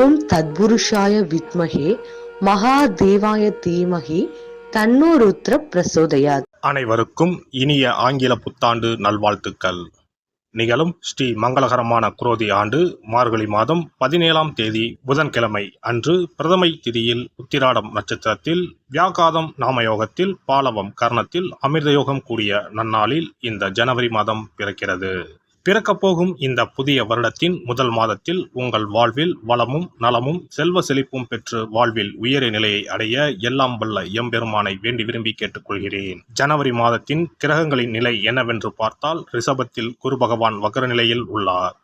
ஓம் தத்புருஷாய வித்மஹே மகாதேவாய தீமஹி தன்னோ ருத்ர பிரசோதயாத். அனைவருக்கும் இனிய ஆங்கில புத்தாண்டு நல்வாழ்த்துக்கள். நிகழும் ஸ்ரீ மங்களகரமான குரோதி ஆண்டு மார்கழி மாதம் 17ஆம் தேதி புதன்கிழமை அன்று பிரதமை திதியில் உத்திராடம் நட்சத்திரத்தில் வியாகாதம் நாமயோகத்தில் பாலவம் கர்ணத்தில் அமிர்தயோகம் கூடிய நன்னாளில் இந்த ஜனவரி மாதம் பிறக்கிறது. பிறக்கப்போகும் இந்த புதிய வருடத்தின் முதல் மாதத்தில் உங்கள் வாழ்வில் வளமும் நலமும் செல்வ செழிப்பும் பெற்று வாழ்வில் உயரிய நிலையை அடைய எல்லாம் வல்ல எம்பெருமானை வேண்டி விரும்பி கேட்டுக்கொள்கிறேன். ஜனவரி மாதத்தின் கிரகங்களின் நிலை என்னவென்று பார்த்தால், ரிஷபத்தில் குரு பகவான் வக்ர நிலையில் உள்ளார்.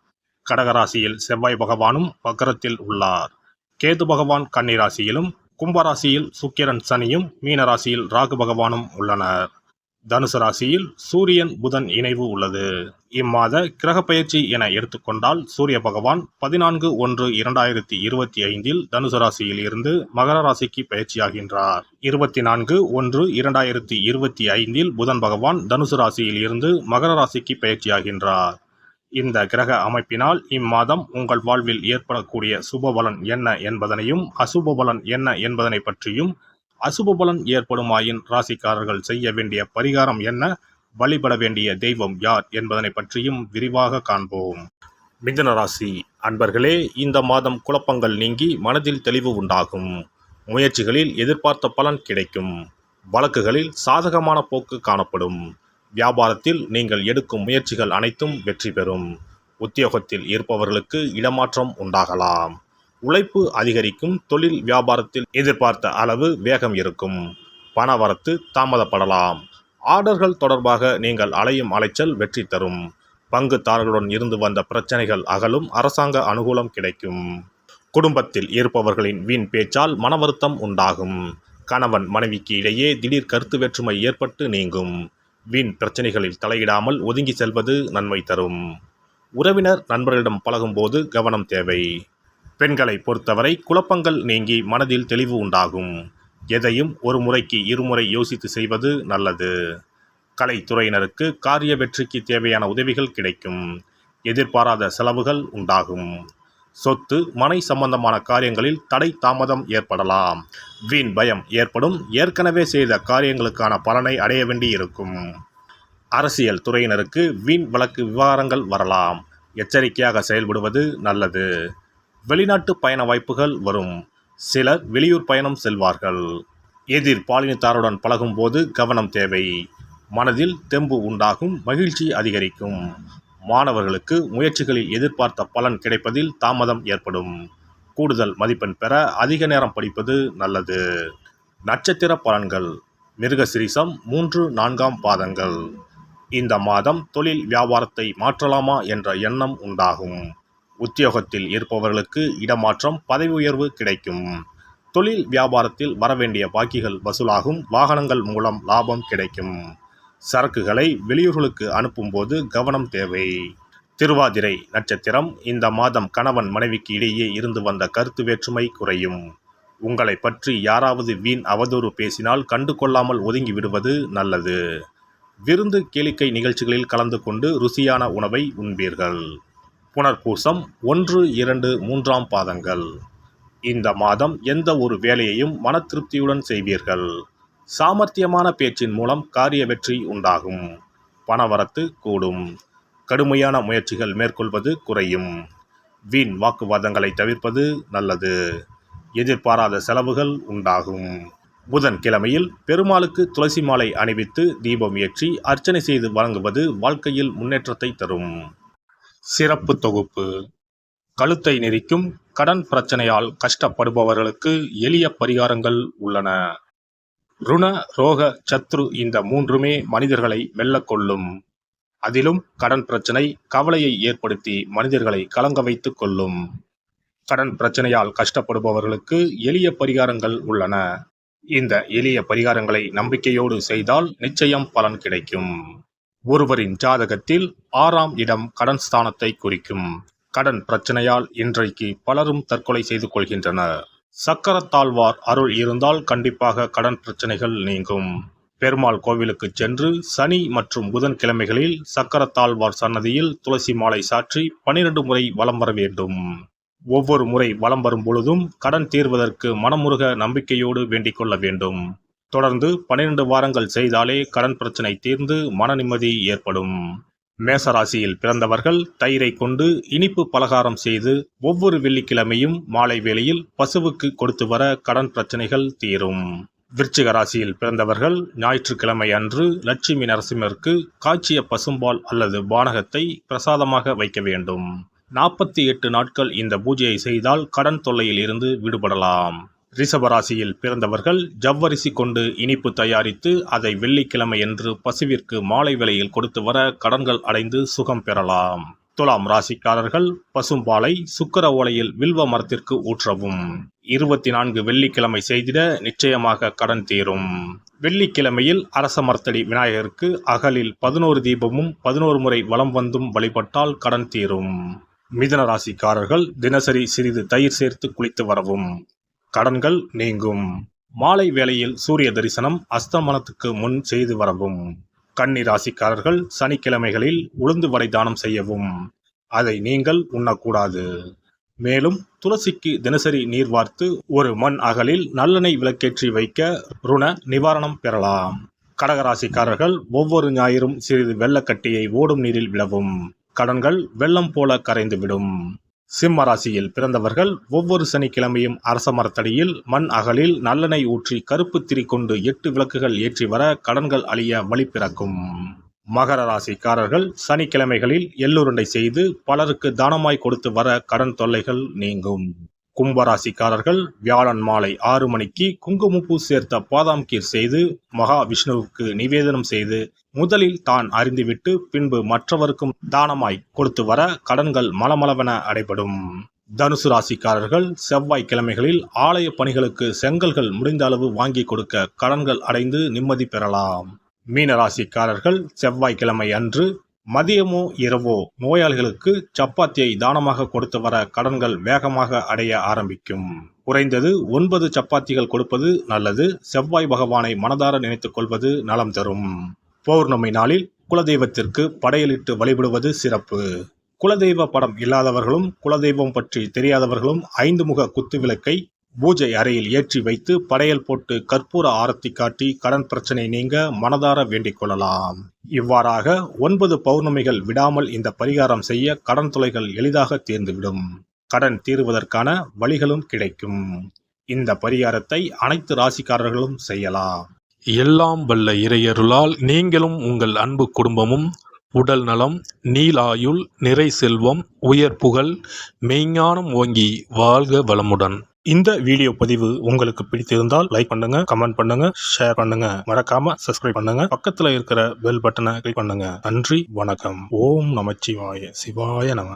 கடகராசியில் செவ்வாய் பகவானும் வக்ரத்தில் உள்ளார். கேது பகவான் கன்னிராசியிலும், கும்பராசியில் சுக்கிரன் சனியும், மீனராசியில் ராகு பகவானும் உள்ளனர். தனுசு ராசியில் சூரியன் புதன் இணைவு உள்ளது. இம்மாத கிரக பயிற்சி என எடுத்துக்கொண்டால், சூரிய பகவான் 14/1/2025 தனுசு ராசியில் இருந்து மகர ராசிக்கு பயிற்சியாகின்றார். 24/1/2025 புதன் பகவான் தனுசு ராசியில் இருந்து மகர ராசிக்கு பயிற்சியாகின்றார். இந்த கிரக அமைப்பினால் இம்மாதம் உங்கள் வாழ்வில் ஏற்படக்கூடிய சுபபலன் என்ன என்பதனையும், அசுப பலன் என்ன என்பதனை பற்றியும், அசுப பலன் ஏற்படுமாயின் ராசிக்காரர்கள் செய்ய வேண்டிய பரிகாரம் என்ன, வழிபட வேண்டிய தெய்வம் யார் என்பதனை பற்றியும் விரிவாக காண்போம். மிதுன ராசி அன்பர்களே, இந்த மாதம் குழப்பங்கள் நீங்கி மனதில் தெளிவு உண்டாகும். முயற்சிகளில் எதிர்பார்த்த பலன் கிடைக்கும். வழக்குகளில் சாதகமான போக்கு காணப்படும். வியாபாரத்தில் நீங்கள் எடுக்கும் முயற்சிகள் அனைத்தும் வெற்றி பெறும். உத்தியோகத்தில் இருப்பவர்களுக்கு இடமாற்றம் உண்டாகலாம். உழைப்பு அதிகரிக்கும். தொழில் வியாபாரத்தில் எதிர்பார்த்த அளவு வேகம் இருக்கும். பணவரத்து தாமதப்படலாம். ஆர்டர்கள் தொடர்பாக நீங்கள் அலையும் அலைச்சல் வெற்றி தரும். பங்குதாரர்களுடன் இருந்து வந்த பிரச்சனைகள் அகலும். அரசாங்க அனுகூலம் கிடைக்கும். குடும்பத்தில் இருப்பவர்களின் வீண் பேச்சால் மன வருத்தம் உண்டாகும். கணவன் மனைவிக்கு இடையே திடீர் கருத்து வேற்றுமை ஏற்பட்டு நீங்கும். வீண் பிரச்சனைகளில் தலையிடாமல் ஒதுங்கி செல்வது நன்மை தரும். உறவினர் நண்பர்களிடம் பழகும்போது கவனம் தேவை. பெண்களை பொறுத்தவரை குழப்பங்கள் நீங்கி மனதில் தெளிவு உண்டாகும். எதையும் ஒரு முறைக்கு இருமுறை யோசித்து செய்வது நல்லது. கலைத்துறையினருக்கு காரிய வெற்றிக்கு தேவையான உதவிகள் கிடைக்கும். எதிர்பாராத செலவுகள் உண்டாகும். சொத்து மனை சம்பந்தமான காரியங்களில் தடை தாமதம் ஏற்படலாம். வீண் பயம் ஏற்படும். ஏற்கனவே செய்த காரியங்களுக்கான பலனை அடைய வேண்டி இருக்கும். அரசியல் துறையினருக்கு வீண் வழக்கு விவகாரங்கள் வரலாம். எச்சரிக்கையாக செயல்படுவது நல்லது. வெளிநாட்டு பயண வாய்ப்புகள் வரும். சிலர் வெளியூர் பயணம் செல்வார்கள். எதிர் பாலினத்தாருடன் பழகும்போது கவனம் தேவை. மனதில் தெம்பு உண்டாகும். மகிழ்ச்சி அதிகரிக்கும். மாணவர்களுக்கு முயற்சிகளில் எதிர்பார்த்த பலன் கிடைப்பதில் தாமதம் ஏற்படும். கூடுதல் மதிப்பெண் பெற அதிக நேரம் படிப்பது நல்லது. நட்சத்திர பலன்கள். மிருகசிரிசம் 3-4 பாதங்கள். இந்த மாதம் தொழில் வியாபாரத்தை மாற்றலாமா என்ற எண்ணம் உண்டாகும். உத்தியோகத்தில் இருப்பவர்களுக்கு இடமாற்றம், பதவி உயர்வு கிடைக்கும். தொழில் வியாபாரத்தில் வரவேண்டிய பாக்கிகள் வசூலாகும். வாகனங்கள் மூலம் லாபம் கிடைக்கும். சரக்குகளை வெளியூர்களுக்கு அனுப்பும்போது கவனம் தேவை. திருவாதிரை நட்சத்திரம். இந்த மாதம் கணவன் மனைவிக்கு இடையே இருந்து வந்த கருத்து வேற்றுமை குறையும். உங்களை பற்றி யாராவது வீண் அவதூறு பேசினால் கண்டு கொள்ளாமல் ஒதுங்கி விடுவது நல்லது. விருந்து கேளிக்கை நிகழ்ச்சிகளில் கலந்து கொண்டு ருசியான உணவை உண்பீர்கள். புனர்பூசம் 1-2-3 பாதங்கள். இந்த மாதம் எந்த ஒரு வேலையையும் மன திருப்தியுடன் செய்வீர்கள். சாமர்த்தியமான பேச்சின் மூலம் காரிய வெற்றி உண்டாகும். பணவரத்து கூடும். கடுமையான முயற்சிகள் மேற்கொள்வது குறையும். வீண் வாக்குவாதங்களை தவிர்ப்பது நல்லது. எதிர்பாராத செலவுகள் உண்டாகும். புதன்கிழமையில் பெருமாளுக்கு துளசி மாலை அணிவித்து தீபம் ஏற்றி அர்ச்சனை செய்து வழங்குவது வாழ்க்கையில் முன்னேற்றத்தை தரும். சிறப்பு தொகுப்பு. கழுத்தை நெரிக்கும் கடன் பிரச்சனையால் கஷ்டப்படுபவர்களுக்கு எளிய பரிகாரங்கள் உள்ளன. ருண ரோக சத்ரு இந்த மூன்றுமே மனிதர்களை வெல்லக்கொள்ளும். அதிலும் கடன் பிரச்சனை கவலையை ஏற்படுத்தி மனிதர்களை கலங்க வைத்து கொள்ளும். கடன் பிரச்சனையால் கஷ்டப்படுபவர்களுக்கு எளிய பரிகாரங்கள் உள்ளன. இந்த எளிய பரிகாரங்களை நம்பிக்கையோடு செய்தால் நிச்சயம் பலன் கிடைக்கும். ஒருவரின் ஜாதகத்தில் 6ஆம் இடம் கடன் ஸ்தானத்தை குறிக்கும். கடன் பிரச்சனையால் இன்றைக்கு பலரும் தற்கொலை செய்து கொள்கின்றனர். சக்கரத்தாழ்வார் அருள் இருந்தால் கண்டிப்பாக கடன் பிரச்சனைகள் நீங்கும். பெருமாள் கோவிலுக்கு சென்று சனி மற்றும் புதன்கிழமைகளில் சக்கரத்தாழ்வார் சன்னதியில் துளசி மாலை சாற்றி 12 முறை வலம் வர வேண்டும். ஒவ்வொரு முறை வலம் வரும் பொழுதும் கடன் தீர்வதற்கு மனமுருக நம்பிக்கையோடு வேண்டிக் கொள்ள வேண்டும். தொடர்ந்து 12 வாரங்கள் செய்தாலே கடன் பிரச்சனை தீர்ந்து மன நிம்மதி ஏற்படும். மேசராசியில் பிறந்தவர்கள் தயிரை கொண்டு இனிப்பு பலகாரம் செய்து ஒவ்வொரு வெள்ளிக்கிழமையும் மாலை வேளையில் பசுவுக்கு கொடுத்து வர கடன் பிரச்சனைகள் தீரும். விருச்சிக ராசியில் பிறந்தவர்கள் ஞாயிற்றுக்கிழமை அன்று லட்சுமி நரசிம்மருக்கு காய்ச்சிய பசும்பால் அல்லது பானகத்தை பிரசாதமாக வைக்க வேண்டும். 48 நாட்கள் இந்த பூஜையை செய்தால் கடன் தொல்லையில் இருந்து விடுபடலாம். ரிஷபராசியில் பிறந்தவர்கள் ஜவ்வரிசி கொண்டு இனிப்பு தயாரித்து அதை வெள்ளிக்கிழமை என்று பசுவிற்கு மாலை வேளையில் கொடுத்து வர கடன்கள் அடைந்து சுகம் பெறலாம். துலாம் ராசிக்காரர்கள் பசும்பாலை சுக்கிர ஓலையில் வில்வ மரத்திற்கு ஊற்றவும். 24 வெள்ளிக்கிழமை செய்திட நிச்சயமாக கடன் தீரும். வெள்ளிக்கிழமையில் அரச மரத்தடி விநாயகருக்கு அகலில் 11 தீபமும் 11 முறை வலம் வந்தும் வழிபட்டால் கடன் தீரும். மிதுன ராசிக்காரர்கள் தினசரி சிறிது தயிர் சேர்த்து குளித்து வரவும். கடன்கள் நீங்கும். மாலை வேளையில் சூரிய தரிசனம் அஸ்தமனத்துக்கு முன் செய்து வரவும். கன்னி ராசிக்காரர்கள் சனிக்கிழமைகளில் உளுந்து வடை தானம் செய்யவும். அதை நீங்கள் உண்ணக்கூடாது. மேலும் துளசிக்கு தினசரி நீர் வார்த்து ஒரு மண் அகலில் நல்லெண்ணெய் விளக்கேற்றி வைக்க ருண நிவாரணம் பெறலாம். கடகராசிக்காரர்கள் ஒவ்வொரு ஞாயிறும் சிறிது வெள்ளக்கட்டியை ஓடும் நீரில் விடவும். கடன்கள் வெள்ளம் போல கரைந்துவிடும். சிம்ம ராசியில் பிறந்தவர்கள் ஒவ்வொரு சனிக்கிழமையும் அரச மரத்தடியில் மண் அகலில் நல்லெண்ணெய் ஊற்றி கருப்பு திரி கொண்டு 8 விளக்குகள் ஏற்றி வர கடன்கள் அழிய வழி பிறக்கும். மகர ராசிக்காரர்கள் சனிக்கிழமைகளில் எள்ளுருண்டை செய்து பலருக்கு தானமாய் கொடுத்து வர கடன் தொல்லைகள் நீங்கும். கும்பராசிக்காரர்கள் வியாழன் மாலை 6 மணிக்கு குங்குமப்பூ சேர்த்த பாதாம் கீர் செய்து மகா விஷ்ணுவுக்கு நிவேதனம் செய்து முதலில் தான் அறிந்துவிட்டு பின்பு மற்றவருக்கும் தானமாய் கொடுத்து வர கடன்கள் மலமளவென அடைபடும். தனுசு ராசிக்காரர்கள் செவ்வாய்க்கிழமைகளில் ஆலய பணிகளுக்கு செங்கல்கள் முடிந்த அளவு வாங்கி கொடுக்க கடன்கள் அடைந்து நிம்மதி பெறலாம். மீன ராசிக்காரர்கள் செவ்வாய்க்கிழமை அன்று மதியமோ இரவோ நோயாளிகளுக்கு சப்பாத்தியை தானமாக கொடுத்து வர கடன்கள் வேகமாக அடைய ஆரம்பிக்கும். குறைந்தது 9 சப்பாத்திகள் கொடுப்பது நல்லது. செவ்வாய் பகவானை மனதார நினைத்துக் கொள்வது நலம் தரும். பௌர்ணமி நாளில் குலதெய்வத்திற்கு படையலிட்டு வழிபடுவது சிறப்பு. குலதெய்வ படம் இல்லாதவர்களும் குலதெய்வம் பற்றி தெரியாதவர்களும் 5 முக குத்து விளக்கை பூஜை அறையில் ஏற்றி வைத்து படையல் போட்டு கற்பூர ஆரத்தி காட்டி கடன் பிரச்சனை நீங்க மனதார வேண்டிக் கொள்ளலாம். இவ்வாறாக 9 பௌர்ணமிகள் விடாமல் இந்த பரிகாரம் செய்ய கடன் தொல்லைகள் எளிதாக தீர்ந்துவிடும். கடன் தீர்வதற்கான வழிகளும் கிடைக்கும். இந்த பரிகாரத்தை அனைத்து ராசிக்காரர்களும் செய்யலாம். எல்லாம் வல்ல இறையருளால் நீங்களும் உங்கள் அன்பு குடும்பமும் உடல் நலம், நீலாயுள், நிறை செல்வம், உயர் புகழ், மெய்ஞானம் ஓங்கி வாழ்க வளமுடன். இந்த வீடியோ பதிவு உங்களுக்கு பிடித்திருந்தால் லைக் பண்ணுங்க, கமெண்ட் பண்ணுங்க, ஷேர் பண்ணுங்க. மறக்காம சப்ஸ்கிரைப் பண்ணுங்க. பக்கத்துல இருக்கிற பெல் பட்டனை கிளிக் பண்ணுங்க. நன்றி, வணக்கம். ஓம் நமச்சிவாய. சிவாய நம.